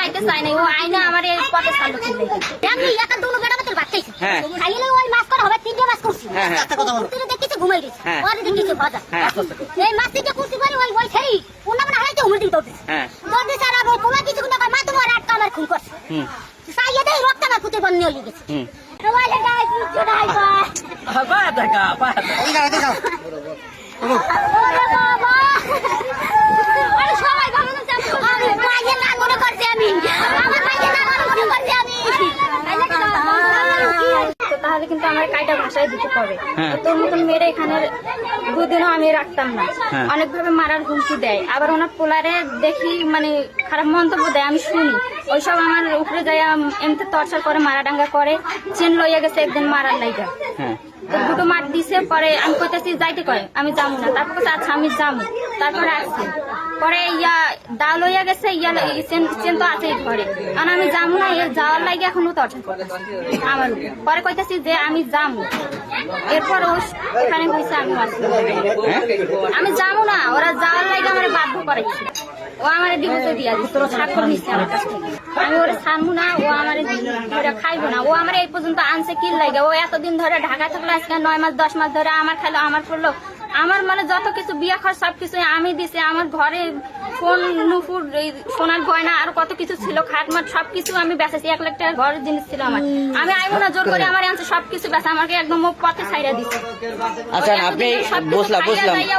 আইতে চাই নাই, ও আইনা আমার এই পথে ছাড়লো কিনলে আমি একা দুনো বেটা মতো বাচ্চাইছি খাইলে ওই মাছ করা হবে 3টে মাছ করছি একটা কথা বল তুই দেখছিস ঘুমাই গেছিস ওরে দেখছিস বাজা এই মাছ থেকে করছি বলে ওই খেই ওনা মানে হাইতে উল্টি দৌড় দৌড় সারা ওই কোমা কিছু না মা তোমার আট কামার খুন করছে সাইয়ে দেই রক্ত না ফুটে বন্নি হয়ে গেছে ওয়ালে গায় কি জড়াই বা দেখা ওরে বাবা আরে সবাই ভালো না আমি মাইয়ে না মনে করছি আমি আমার মাইয়ে না মনে করছি আমি তাহলে কিন্তু আমার কাইটা ভাষায় দিতে হবে তোর মতন মেয়েরা এখানে দুদিনও আমি রাখতাম না অনেকভাবে মারার হুমকি দেয় আবার ওনার পোলারে দেখি মানে খারাপ মন্তব্য দেয় আমি শুনি ওইসব আমার উপরে যায় এমনি টর্চার করে মারাডাঙ্গা করে চেন লইয়া গেছে একদিন মারার লাইগা তো দুটো মার দিছে পরে আমি কইতাছি যাইতে করে আমি যাবো না তারপর আচ্ছা আমি যাবো তারপরে আসছি পরে ইয়া দা লইয়া গেছে ইয়া চেন তো আছে ঘরে আর আমি যাবো না এর যাওয়ার লাগে এখনো টর্চার করতেছে আমার পরে কইতাছি যে আমি যাবো এরপর ও এখানে হয়েছে আমি যাবো না ওরা যাওয়ার লাগে আমার বাধ্য করাইছে ও আমার ডিভোর্স দিয়া দিচ্ছে স্বাক্ষর নিচ্ছে আমার কাছ থেকে আমি ওরা ছাড়বো না ও আমার খাইবো না ও আমার এই পর্যন্ত আনছে কি লাগে ও এতদিন ধরে ঢাকা থাকলো আজকে 9 মাস 10 মাস ধরে আমার খাইলো আমার করলো আমার মানে যত কিছু বিয়া খরচ সবকিছু আমি দিছি আমার ঘরে ফোন নুপুর সোনার গয়না আর কত কিছু ছিল খাট মাট সবকিছু আমি বেঁচেছি 1 লাখ টাকার ঘরের জিনিস ছিল আমার আমি আইবো না জোর করে আমার আনছে সবকিছু বেঁচে আমাকে একদম পথে ছাইরা দিচ্ছে আচ্ছা আপনি বুঝলাম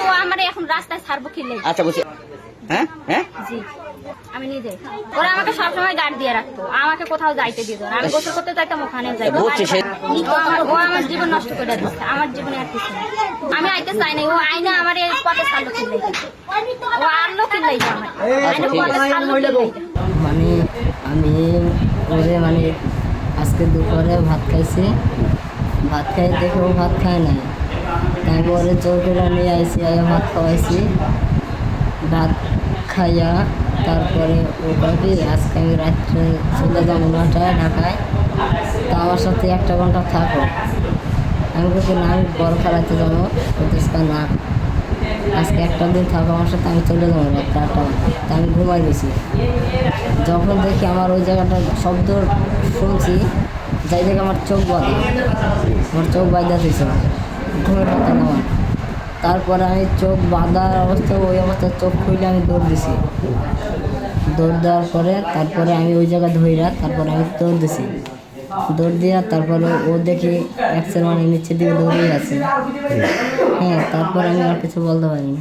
ও আমার এখন রাস্তায় ছাড়বো কি লাগে আচ্ছা বুঝছি হ্যাঁ হ্যাঁ জি আমি নিজে ওরা আমাকে সবসময় গার্ড দিয়ে রাখতো আমাকে কোথাও যাইতে দিত না আমি গোসল করতে যাইতাম ওখানে যাইতাম ও আমার জীবন নষ্ট করে দিচ্ছে আমার জীবনে আর কিছু নেই আমি আইতে চাই নাই ও আইনা আমার এই পথে ছাড়লো কিনলে ও আনলো কিনলে আমার মানে আমি ওরে মানে আজকে দুপুরে ভাত খাইছি ভাত খাই দেখে ও ভাত খায় নাই তারপরে চৌকিটা নিয়ে আইসি ভাত খাওয়াইছি ভাত খাইয়া তারপরে ও ভাবি আজকে আমি রাত্রে চলে যাবো নটায় ঢাকায় তা আমার সাথে 1 ঘন্টা থাকো আমি বলছি না আমি বড় খেলাতে যাবো বলতেছি না আজকে একটা দিন থাকো আমার সাথে আমি চলে যাবো রাত্রে 8টা তা আমি ঘুমাই গেছি যখন দেখি আমার ওই জায়গাটা শব্দ শুনছি যাই দেখে আমার চোখ বাঁধা দিয়েছিল ঘুমের কথা আমার তারপরে আমি চোখ বাঁধার অবস্থা ওই অবস্থায় চোখ খুলে আমি দৌড় দিছি দৌড় দেওয়ার পরে তারপরে আমি ওই জায়গা ধইরা তারপরে আমি দৌড় দিছি দৌড় দিয়া তারপরে ও দেখি মানে নিচের দিকে দৌড়েই আছে হ্যাঁ তারপরে আমি আর কিছু বলতে পারিনি।